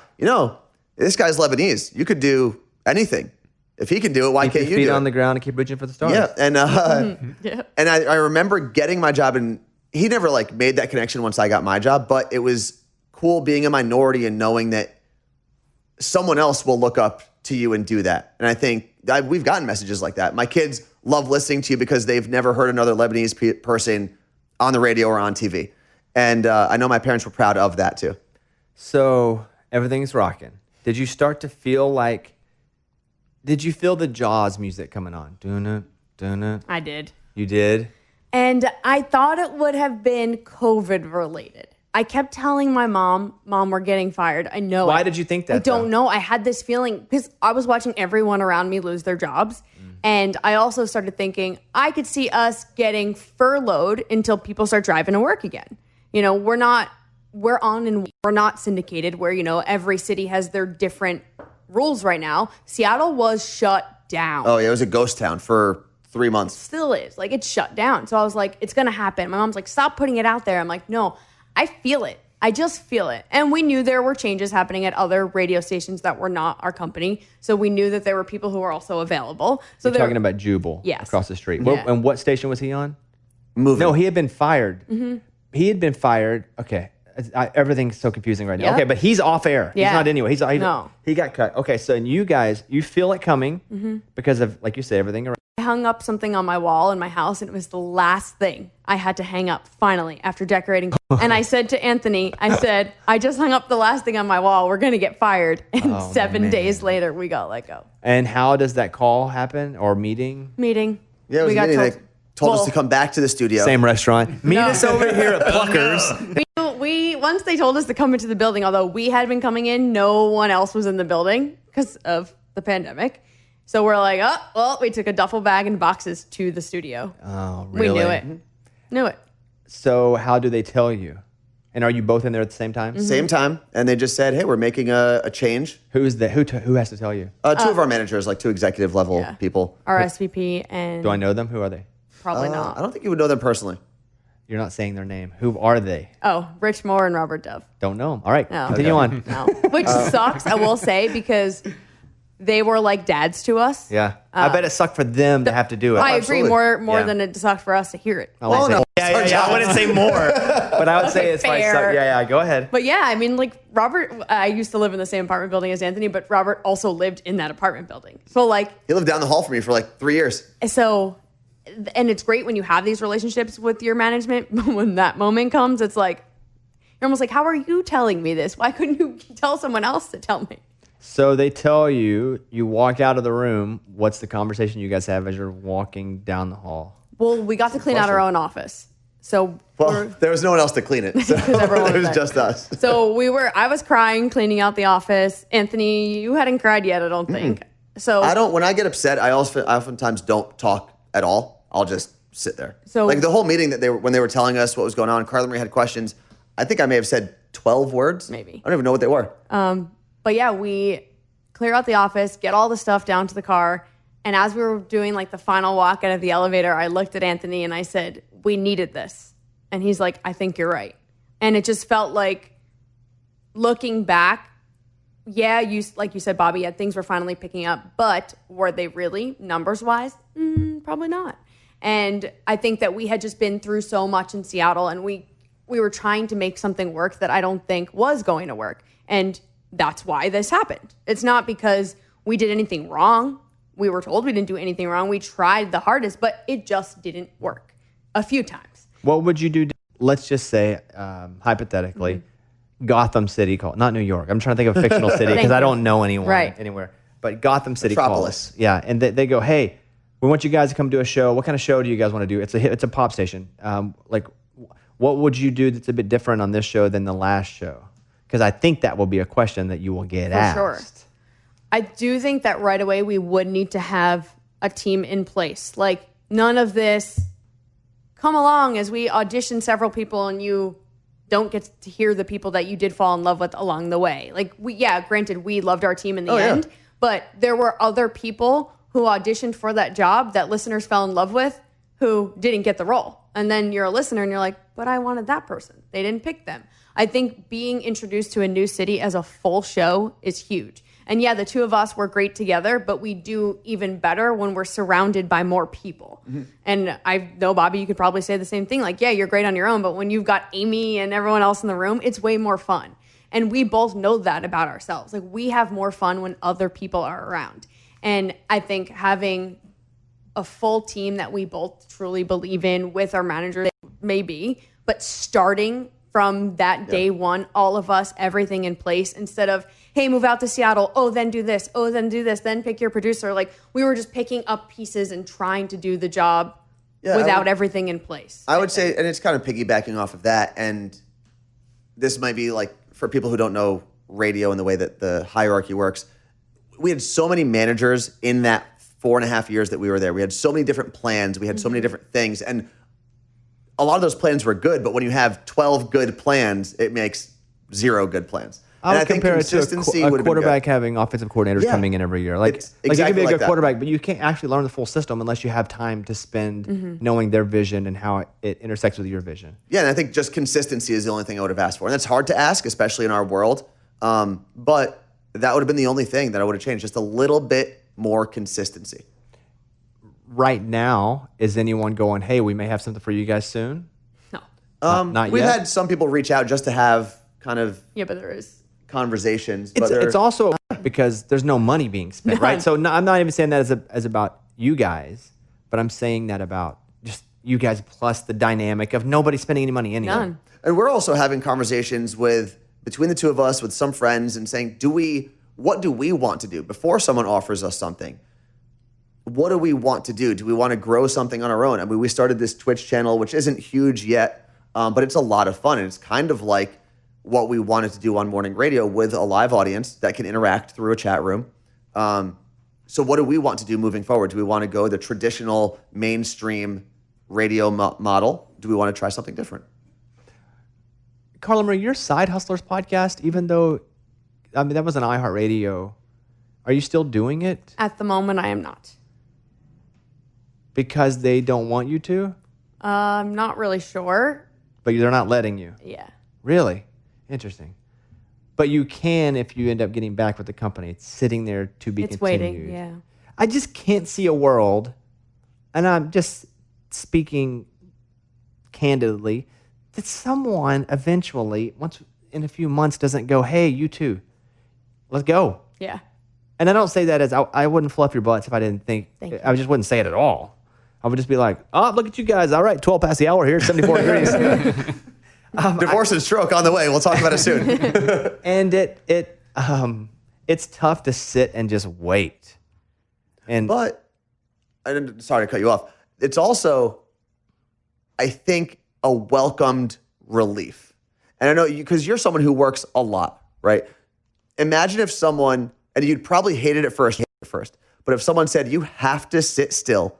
this guy's Lebanese. You could do anything. If he can do it, why can't you do it? Keep your feet on the ground and keep reaching for the stars. Yeah, and and I remember getting my job, and he never made that connection once I got my job, but it was cool being a minority and knowing that someone else will look up to you and do that. And I think we've gotten messages like that. My kids love listening to you because they've never heard another Lebanese person on the radio or on TV. And I know my parents were proud of that too. So everything's rocking. Did you start to feel did you feel the Jaws music coming on? Dun-dun. I did. You did? And I thought it would have been COVID related. I kept telling my mom, we're getting fired. I know. Why did you think that? I don't know. I had this feeling because I was watching everyone around me lose their jobs. And I also started thinking I could see us getting furloughed until people start driving to work again. We're not syndicated where, every city has their different rules right now. Seattle was shut down. Oh, yeah, it was a ghost town for 3 months. Still is. It's shut down. So I was like, it's going to happen. My mom's like, stop putting it out there. I'm like, no, I feel it. I just feel it. And we knew there were changes happening at other radio stations that were not our company. So we knew that there were people who were also available. So You're talking about Jubal across the street. Yeah. And what station was he on? Moving. No, he had been fired. He had been fired. Okay. Everything's so confusing right now. Yep. Okay, but he's off air. Yeah. He's not anyway. No. He got cut. Okay, so you guys, you feel it coming because of, like you said, everything around. I hung up something on my wall in my house, and it was the last thing I had to hang up finally after decorating. And I said to Anthony, I just hung up the last thing on my wall. We're going to get fired. And 7 days later, we got let go. And how does that call happen or meeting? Meeting. Yeah, it was we a got meeting. They told us to come back to the studio. Same restaurant. Meet us over here at Pluckers. We once they told us to come into the building, although we had been coming in, no one else was in the building because of the pandemic. So we're like, we took a duffel bag and boxes to the studio. Oh, really? We knew it. So how do they tell you? And are you both in there at the same time? Same time. And they just said, hey, we're making a change. Who has to tell you? Two of our managers, two executive level people. Our SVP and... Do I know them? Who are they? Probably not. I don't think you would know them personally. You're not saying their name. Who are they? Oh, Rich Moore and Robert Dove. Don't know them. All right, No. continue on. No. Which sucks, I will say, because they were like dads to us. Yeah. I bet it sucked for them to have to do it. I agree Absolutely. more Yeah. than it sucked for us to hear it. I wouldn't say- no. I wouldn't say more, but I would say it's like, fair. yeah, go ahead. But yeah, I mean, like Robert, I used to live in the same apartment building as Anthony, but Robert also lived in that apartment building. So like, He lived down the hall from me for like 3 years. and it's great when you have these relationships with your management, but when that moment comes, it's like, you're almost like, how are you telling me this? Why couldn't you tell someone else to tell me? So they tell you, you walk out of the room. What's the conversation you guys have as you're walking down the hall? Well, we got to clean out our own office. So Well, there was no one else to clean it. So everyone it was was there. just us. So I was crying, cleaning out the office. Anthony, you hadn't cried yet, I don't think. So When I get upset, I oftentimes don't talk at all. I'll just sit there. So- like the whole meeting when they were telling us what was going on, Carla Marie had questions. I think I may have said 12 words. Maybe. I don't even know what they were. But yeah, we clear out the office, get all the stuff down to the car. And as we were doing like the final walk out of the elevator, I looked at Anthony and I said, we needed this. And he's like, I think you're right. And it just felt like looking back, yeah, like you said, Bobby, yeah, things were finally picking up, but were they really numbers wise? Probably not. And I think that we had just been through so much in Seattle, and we were trying to make something work that I don't think was going to work. And that's why this happened. It's not because we did anything wrong. We were told we didn't do anything wrong. We tried the hardest, but it just didn't work a few times. What would you do? Let's just say, hypothetically, Gotham City call, not New York. I'm trying to think of a fictional city because I don't know anyone anywhere. But Gotham City Metropolis. calls. Yeah, and they go, hey, we want you guys to come do a show. What kind of show do you guys want to do? It's a pop station. What would you do that's a bit different on this show than the last show? Because I think that will be a question that you will get asked. Sure. I do think that right away we would need to have a team in place. Like, none of this, come along as we audition several people and you don't get to hear the people that you did fall in love with along the way. Like, granted, we loved our team in the end, but there were other people who auditioned for that job that listeners fell in love with who didn't get the role. And then you're a listener and you're like, but I wanted that person. They didn't pick them. I think being introduced to a new city as a full show is huge. And yeah, the two of us were great together, but we do even better when we're surrounded by more people. And I know, Bobby, you could probably say the same thing. Like, yeah, you're great on your own, but when you've got Amy and everyone else in the room, it's way more fun. And we both know that about ourselves. Like, we have more fun when other people are around. And I think having a full team that we both truly believe in with our manager, maybe, but starting from that day one, all of us, everything in place, instead of, hey, move out to Seattle. Oh, then do this. Oh, then do this. Then pick your producer. Like, we were just picking up pieces and trying to do the job without everything in place. I would say, and it's kind of piggybacking off of that, and this might be like, for people who don't know radio and the way that the hierarchy works, we had so many managers in that 4.5 years that we were there. We had so many different plans. We had so many different things. And a lot of those plans were good, but when you have 12 good plans, it makes 0 good plans. I would compare it to a quarterback having offensive coordinators coming in every year. Like, It's you exactly can be a like good that. quarterback, but you can't actually learn the full system unless you have time to spend knowing their vision and how it intersects with your vision. Yeah, and I think just consistency is the only thing I would have asked for. And that's hard to ask, especially in our world. But that would have been the only thing that I would have changed, just a little bit more consistency. Right now, is anyone going, hey, we may have something for you guys soon? No. Not We've yet? had some people reach out just to have kind of Yeah, but there is. conversations. It's also because there's no money being spent, right? None. So I'm not even saying that as about you guys, but I'm saying that about just you guys plus the dynamic of nobody spending any money anyway. None. And we're also having conversations between the two of us with some friends and saying, what do we want to do before someone offers us something? What do we want to do? Do we want to grow something on our own? I mean, we started this Twitch channel, which isn't huge yet, but it's a lot of fun. And it's kind of like what we wanted to do on morning radio with a live audience that can interact through a chat room. So what do we want to do moving forward? Do we want to go the traditional mainstream radio model? Do we want to try something different? Carla Marie, your Side Hustlers podcast, even though, I mean, that was an iHeartRadio, are you still doing it At the moment, I am not. because they don't want you to, I'm not really sure. but they're not letting you? Yeah. Really? Interesting. But you can if you end up getting back with the company. It's sitting there to be It's continued. waiting, yeah. I just can't see a world, and I'm just speaking candidly, that someone eventually, once in a few months, doesn't go, hey, you two, let's go. Yeah. And I don't say that as I wouldn't fluff your butts if I didn't think. Thank you. I just wouldn't say it at all. I would just be like, oh, look at you guys. All right, 12 past the hour here, 74 degrees. Divorce and stroke on the way. We'll talk about it soon. And it's tough to sit and just wait. But, and sorry to cut you off, it's also, I think, a welcomed relief. And I know because you're someone who works a lot, right? Imagine if someone, and you'd probably hate it at first, but if someone said, you have to sit still.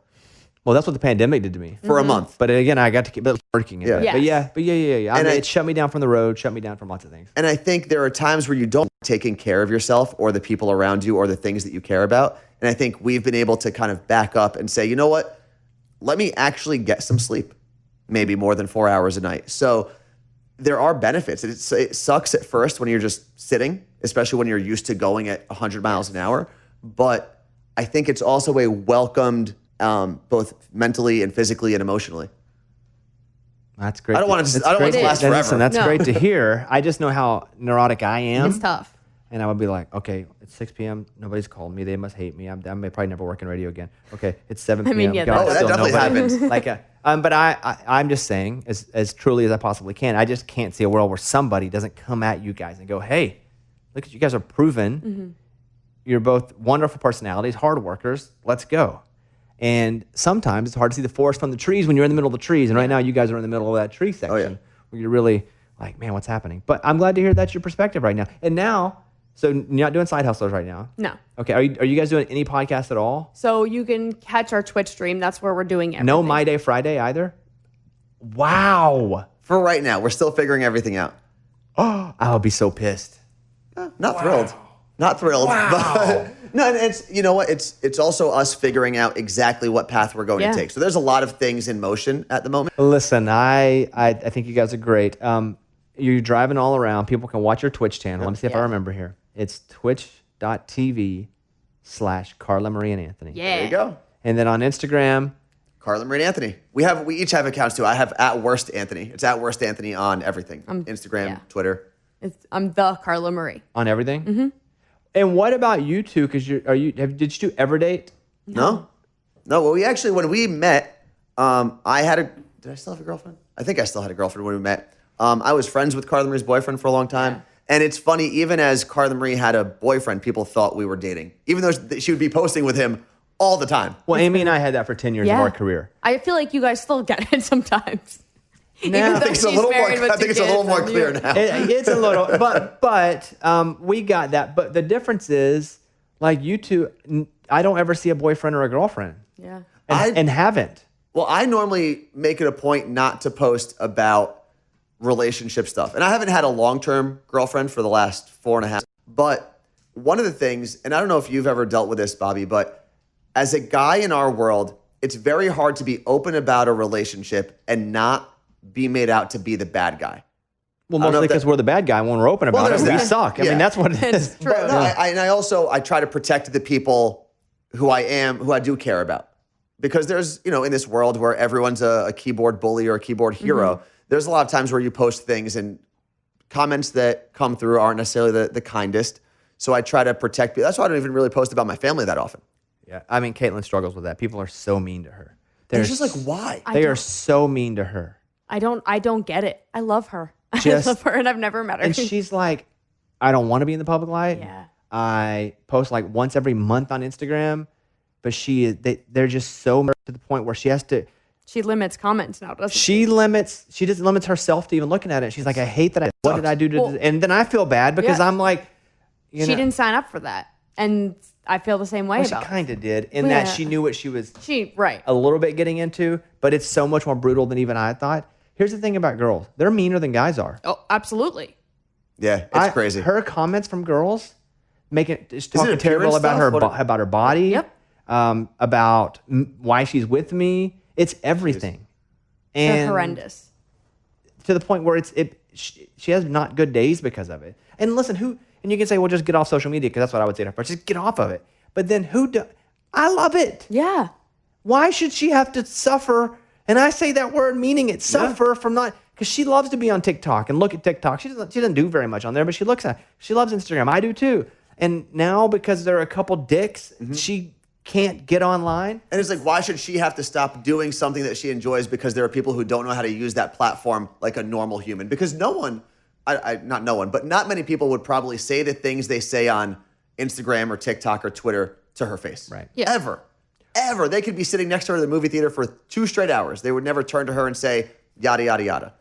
Well, that's what the pandemic did to me. For a month. But again, I got to keep working it. Yeah. Yes. But yeah. I And mean, it shut me down from the road, shut me down from lots of things. And I think there are times where you don't taking care of yourself or the people around you or the things that you care about. And I think we've been able to kind of back up and say, you know what? Let me actually get some sleep, maybe more than 4 hours a night. So there are benefits. It sucks at first when you're just sitting, especially when you're used to going at 100 miles an hour. But I think it's also a welcomed, both mentally and physically and emotionally. That's great. I don't want it to last forever. Listen, that's No. great to hear. I just know how neurotic I am. It's tough. And I would be like, okay, it's 6 p.m. Nobody's called me. They must hate me. I may probably never work in radio again. Okay, it's 7 p.m. mean, yeah, God, that still definitely nobody. happens. But I'm just saying, as truly as I possibly can, I just can't see a world where somebody doesn't come at you guys and go, hey, look at you guys are proven. Mm-hmm. You're both wonderful personalities, hard workers. Let's go. And sometimes it's hard to see the forest from the trees when you're in the middle of the trees. And right now you guys are in the middle of that tree section where you're really like, man, what's happening? But I'm glad to hear that's your perspective right now. And now, so you're not doing side hustles right now? No. Okay. Are you guys doing any podcasts at all? So you can catch our Twitch stream. That's where we're doing everything. No My Day Friday either? Wow. For right now, we're still figuring everything out. Oh, I'll be so pissed. Not thrilled. Not thrilled. But no, and it's, you know what? It's also us figuring out exactly what path we're going Yeah. to take. So there's a lot of things in motion at the moment. Listen, I think you guys are great. You're driving all around. People can watch your Twitch channel. Let me see if I Yeah. remember here. It's twitch.tv/Carla Marie and Anthony. Yeah. There you go. And then on Instagram, Carla Marie and Anthony. We each have accounts too. I have @worst Anthony. It's @worst Anthony on everything. Instagram, yeah. Twitter. I'm the Carla Marie. on everything. Mm-hmm. And what about you two? Because did you two ever date? No. Well, when we met, did I still have a girlfriend? I think I still had a girlfriend when we met. I was friends with Carla Marie's boyfriend for a long time. Yeah. And it's funny, even as Carla Marie had a boyfriend, people thought we were dating, even though she would be posting with him all the time. Well, Amy and I had that for 10 years of our career. I feel like you guys still get it sometimes. No. Even I though think it's a she's little more. married with I think two it's a little kids more and clear you- now. It's a little, but we got that. But the difference is, like you two, I don't ever see a boyfriend or a girlfriend, Yeah. and haven't. Well, I normally make it a point not to post about relationship stuff. And I haven't had a long-term girlfriend for the last 4.5. But one of the things, and I don't know if you've ever dealt with this, Bobby, but as a guy in our world, it's very hard to be open about a relationship and not be made out to be the bad guy. Well, I don't know mostly if that- because we're the bad guy when we're open about there's it. We that. suck. I Yeah. mean, that's what it is. It's true. But no, I try to protect the people who I do care about. Because there's, in this world where everyone's a keyboard bully or a keyboard hero, there's a lot of times where you post things and comments that come through aren't necessarily the kindest. So I try to protect people. That's why I don't even really post about my family that often. Yeah, I mean, Caitlin struggles with that. People are so mean to her. It's just like, why? They are so mean to her. I don't get it. I love her. Just- I love her and I've never met her. And she's like, I don't want to be in the public light. Yeah. I post like once every month on Instagram, but they're just so to the point where she has to. She limits comments now, doesn't she? She doesn't limit herself to even looking at it. She's like, I hate that. What did I do to? Well, and then I feel bad because yeah. I'm like, She didn't sign up for that. And I feel the same way Well, she about it. kind of did in Yeah. that she knew what she was Right. a little bit getting into, but it's so much more brutal than even I thought. Here's the thing about girls. They're meaner than guys are. Oh, absolutely. Yeah, it's crazy. Her comments from girls just it talking terrible appearance about stuff? about her body, Yep. about why she's with me. It's everything. They're And horrendous. to the point where she has not good days because of it. And listen, and you can say, well, just get off social media, because that's what I would say to her. Just get off of it. But then I love it. Yeah. Why should she have to suffer? And I say that word meaning it, suffer from not, because she loves to be on TikTok and look at TikTok. She doesn't do very much on there, but she loves Instagram. I do too. And now, because there are a couple dicks, she can't get online. And it's like, why should she have to stop doing something that she enjoys because there are people who don't know how to use that platform like a normal human? Because no one, not no one, but not many people would probably say the things they say on Instagram or TikTok or Twitter to her face. Right. Yeah. Ever. They could be sitting next to her in the movie theater for 2 straight hours. They would never turn to her and say, yada, yada, yada.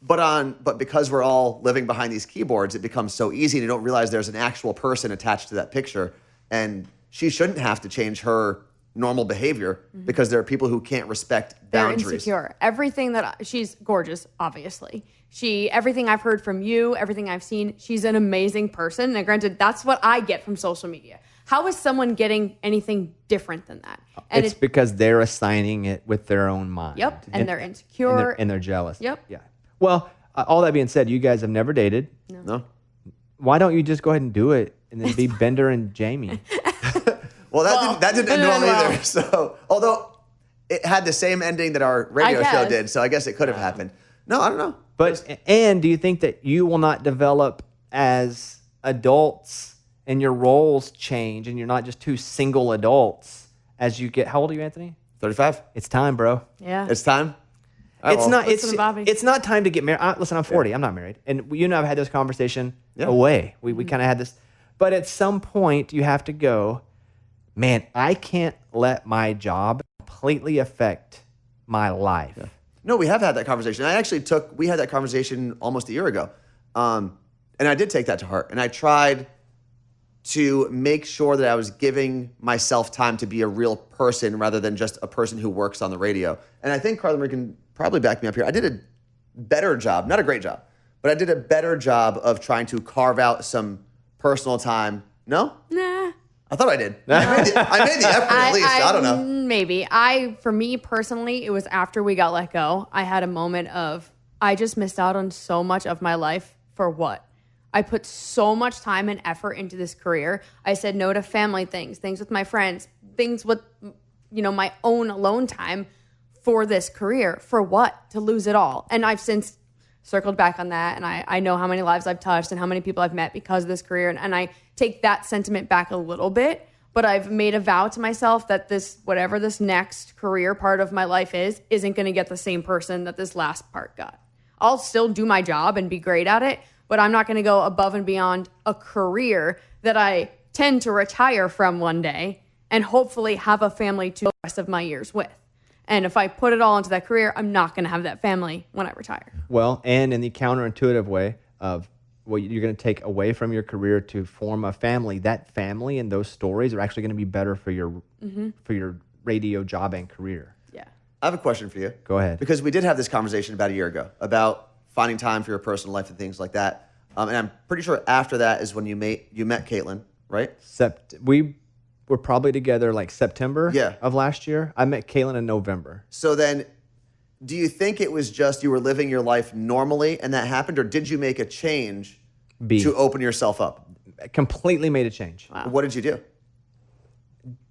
But because we're all living behind these keyboards, it becomes so easy, and you don't realize there's an actual person attached to that picture. And she shouldn't have to change her normal behavior because there are people who can't respect boundaries. They're insecure. Everything she's gorgeous, obviously. Everything I've heard from you, everything I've seen, she's an amazing person. And granted, that's what I get from social media. How is someone getting anything different than that? And it's because they're assigning it with their own mind. Yep. And they're insecure. And they're jealous. Yep. Yeah. Well, all that being said, you guys have never dated. No? Why don't you just go ahead and do it and then be Bender and Jamie? Well, that didn't end well well. either. So, although it had the same ending that our radio show did, so I guess it could have happened. No, I don't know. And do you think that you will not develop as adults and your roles change and you're not just 2 single adults as you get, how old are you, Anthony? 35? It's time, bro. Yeah. It's time? All right, It's not time to get married. Listen, I'm 40. I'm not married. And you and I have had this conversation away. We kind of had this. But at some point, you have to go, man, I can't let my job completely affect my life. Yeah. No, we have had that conversation. We had that conversation almost a year ago. And I did take that to heart. And I tried to make sure that I was giving myself time to be a real person rather than just a person who works on the radio. And I think Carla Marie can probably back me up here. I did a better job, not a great job, but I did a better job of trying to carve out some personal time. No? Nah. I thought I did. I made the effort at least. I don't know. Maybe. For me personally, it was after we got let go. I had a moment of, I just missed out on so much of my life for what? I put so much time and effort into this career. I said no to family things with my friends, things with, my own alone time for this career. For what? To lose it all. And I've since circled back on that. And I know how many lives I've touched and how many people I've met because of this career. And I take that sentiment back a little bit. But I've made a vow to myself that whatever this next career part of my life isn't going to get the same person that this last part got. I'll still do my job and be great at it, but I'm not going to go above and beyond a career that I tend to retire from one day and hopefully have a family to the rest of my years with. And if I put it all into that career, I'm not going to have that family when I retire. Well, and in the counterintuitive way of what you're going to take away from your career to form a family, that family and those stories are actually going to be better for your radio job and career. Yeah. I have a question for you. Go ahead. Because we did have this conversation about a year ago about finding time for your personal life and things like that. And I'm pretty sure after that is when you met Caitlin, right? We were probably together like September Yeah. of last year. I met Caitlin in November. So then, do you think it was just you were living your life normally and that happened, or did you make a change to open yourself up? Completely made a change. Wow. What did you do?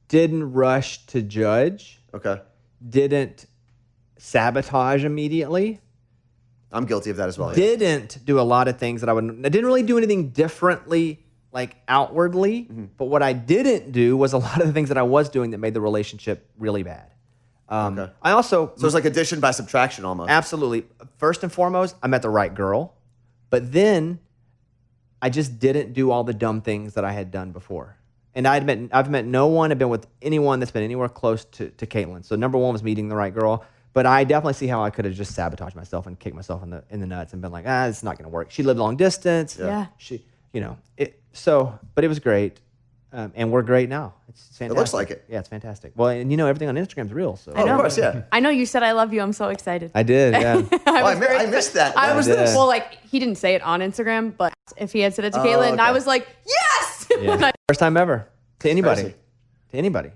Didn't rush to judge. Okay. Didn't sabotage immediately. I'm guilty of that as well. Yeah. Didn't do a lot of things that I didn't really do anything differently, like outwardly. But what I didn't do was a lot of the things that I was doing that made the relationship really bad. Okay. I also, So it's like addition by subtraction almost. absolutely, first and foremost, I met the right girl. But then I just didn't do all the dumb things that I had done before. And I've met no one, I've been with anyone that's been anywhere close to Caitlin. So number one was meeting the right girl. But I definitely see how I could have just sabotaged myself and kicked myself in the nuts and been like, it's not going to work. She lived long distance. Yeah. But it was great. And we're great now. It's fantastic. It looks like it. Yeah, it's fantastic. Well, and everything on Instagram's real. So I know. Of course, yeah. I know you said I love you. I'm so excited. I did, yeah. I missed that. I was did. well, like he didn't say it on Instagram, but if he had said it to Caitlin, okay. I was like, yes. Yeah. First time ever to anybody. Crazy. To anybody.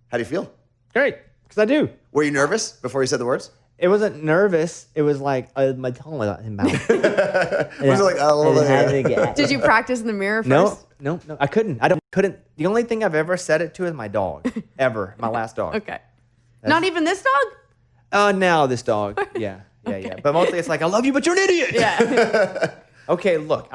How do you feel? Great. Because I do. Were you nervous before you said the words? It wasn't nervous. It was like my tongue got in mouth. Was it like a little bit? Did you practice in the mirror first? No. I couldn't. Couldn't. The only thing I've ever said it to is my dog. Ever. My last dog. Okay. Not even this dog? Now this dog. Yeah. But mostly it's like, I love you, but you're an idiot. Yeah. Okay, look,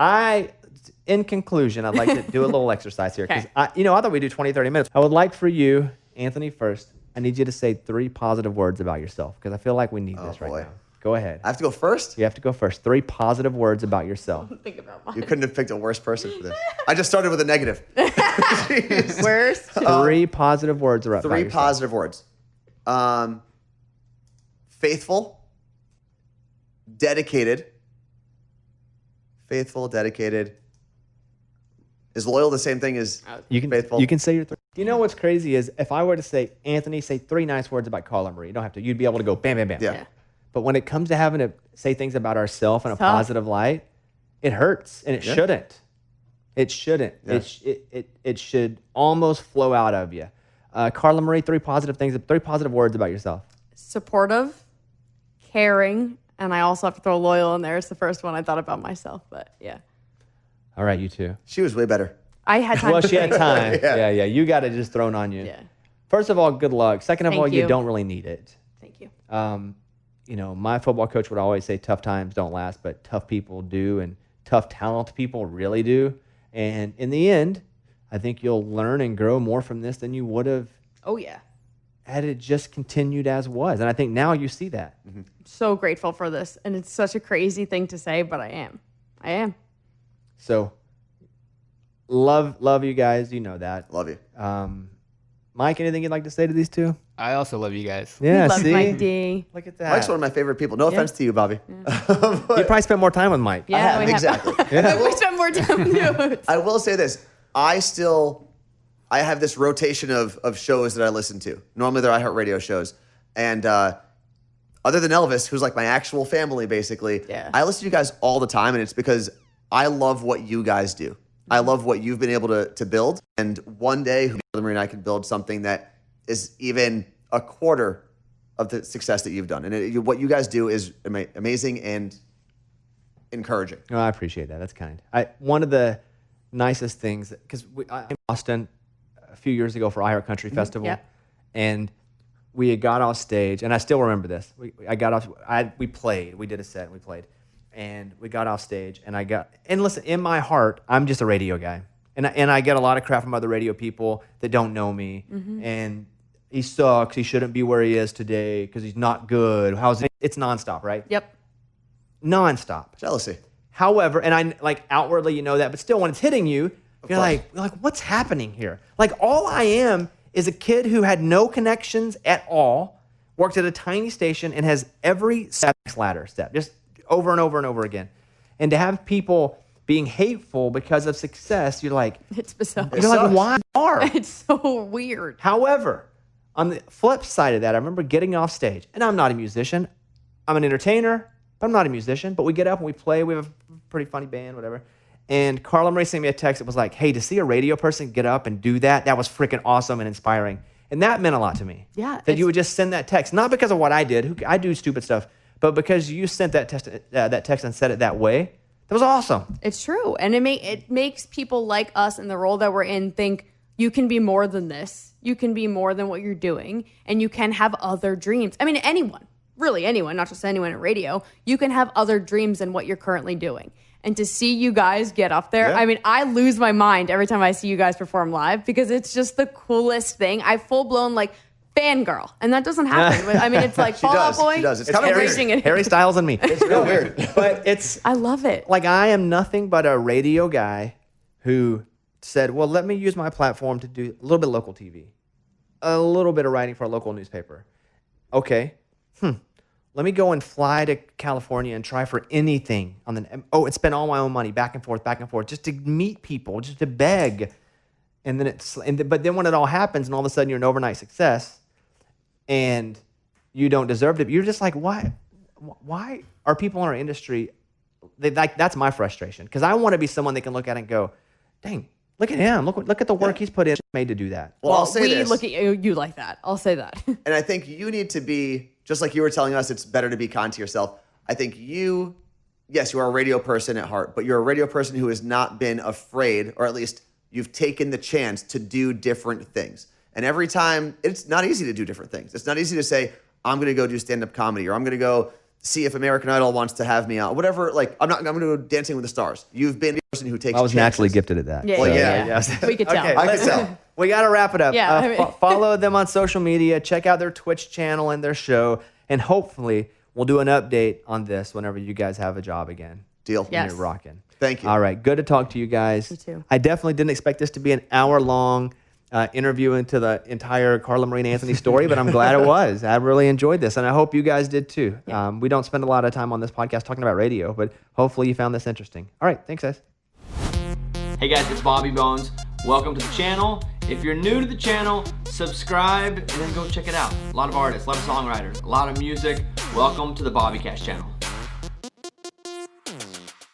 in conclusion, I'd like to do a little exercise here. Because I thought we'd do 20, 30 minutes. I would like for you, Anthony, first, I need you to say 3 positive words about yourself. Because I feel like we need this right now. Go ahead. I have to go first? You have to go first. 3 positive words about yourself. Think about mine. You couldn't have picked a worse person for this. I just started with a negative. Jeez. Worst? 3 positive words about 3 yourself. positive words. Faithful. Dedicated. Faithful, dedicated. Is loyal the same thing as faithful? You can say your 3. Do you know what's crazy is if I were to say, Anthony, say 3 nice words about Carla Marie. You don't have to. You'd be able to go bam, bam, bam. Yeah. But when it comes to having to say things about ourselves in a positive light, it hurts, and it shouldn't. It shouldn't. Yeah. It should almost flow out of you. Carla Marie, 3 positive things, 3 positive words about yourself. Supportive, caring, and I also have to throw loyal in there. It's the first one I thought about myself, but yeah. All right, you too. She was way better. I had time. Well, to she had think. time. Yeah. Yeah. You got it just thrown on you. Yeah. First of all, good luck. Second of Thank all, you you. don't really need it. Thank you. My football coach would always say tough times don't last, but tough people do, and tough, talented people really do. And in the end, I think you'll learn and grow more from this than you would have Oh, yeah. had it just continued as was. And I think now you see that. Mm-hmm. So grateful for this. And it's such a crazy thing to say, but I am. I am. So love you guys. You know that. Love you. Mike, anything you'd like to say to these 2? I also love you guys. Yeah, Love see? Mike D. Look at that. Mike's one of my favorite people. No offense to you, Bobby. You probably spent more time with Mike. Yeah, we exactly. have. We spend more time with you. I will say this. I have this rotation of shows that I listen to. Normally they're iHeartRadio shows. And other than Elvis, who's like my actual family, basically, Yeah. I listen to you guys all the time, and it's because I love what you guys do. I love what you've been able to build. And one day, Carla Marie and I can build something that is even a quarter of the success that you've done. And what you guys do is amazing and encouraging. Oh, I appreciate that. That's kind. One of the nicest things, because I'm in Boston a few years ago for iHeart Country Festival, Yep. and we had got off stage, and I still remember this. We played. We did a set, and we played. And we got off stage, and listen, in my heart, I'm just a radio guy. And I get a lot of crap from other radio people that don't know me. Mm-hmm. And he sucks. He shouldn't be where he is today because he's not good. It's nonstop, right? Yep. Nonstop. Jealousy. However, and I like outwardly you know that, but still when it's hitting you, you're like, what's happening here? Like all I am is a kid who had no connections at all, worked at a tiny station, and has every ladder step, just over and over and over again. And to have people being hateful because of success, you're like, It's bizarre. you're like, why are? It's so weird. However, on the flip side of that, I remember getting off stage, and I'm not a musician. I'm an entertainer, but I'm not a musician. But we get up and we play. We have a pretty funny band, whatever. And Carla Marie sent me a text that was like, hey, to see a radio person get up and do that was freaking awesome and inspiring. And that meant a lot to me. Yeah, That you would just send that text, not because of what I did. I do stupid stuff, but because you sent that text and said it that way. That was awesome. It's true. And it makes people like us in the role that we're in think you can be more than this. You can be more than what you're doing. And you can have other dreams. I mean, anyone, really anyone, not just anyone in radio, you can have other dreams than what you're currently doing. And to see you guys get up there, Yeah. I mean, I lose my mind every time I see you guys perform live because it's just the coolest thing. I full blown like fangirl. And that doesn't happen. I mean, it's like Fall Out Boy. She does. It's just kind of weird. reaching it. Harry Styles and me. It's real weird. But it's I love it. like I am nothing but a radio guy who said, well, let me use my platform to do a little bit of local TV, a little bit of writing for a local newspaper. Okay. Let me go and fly to California and try for anything and spend all my own money back and forth, just to meet people, just to beg. And then but then when it all happens and all of a sudden you're an overnight success and you don't deserve it, you're just like, why are people in our industry, that's my frustration. Because I want to be someone they can look at and go, dang, Look at him. Look at the work he's put in, made to do that. Well, I'll say we this. look at you like that. I'll say that. And I think you need to be, just like you were telling us, it's better to be kind to yourself. I think yes, you are a radio person at heart, but you're a radio person who has not been afraid, or at least you've taken the chance to do different things. And every time, it's not easy to do different things. It's not easy to say, I'm going to go do stand-up comedy, or I'm going to go see if American Idol wants to have me out. Whatever, like, I'm going to go Dancing with the Stars. You've been a person who takes I was chances. naturally gifted at that. Yeah, Well, yeah. We could tell. Okay, I could tell. We got to wrap it up. Yeah. Follow them on social media. Check out their Twitch channel and their show. And hopefully we'll do an update on this whenever you guys have a job again. Deal. Yes. And you're rocking. Thank you. All right. Good to talk to you guys. You too. I definitely didn't expect this to be an hour-long interview into the entire Carla Marie and Anthony story, but I'm glad it was. I really enjoyed this, and I hope you guys did too. Yeah. We don't spend a lot of time on this podcast talking about radio, but hopefully you found this interesting. All right. Thanks, guys. Hey guys, it's Bobby Bones. Welcome to the channel. If you're new to the channel, subscribe and then go check it out. A lot of artists, a lot of songwriters, a lot of music. Welcome to the Bobby Cash channel.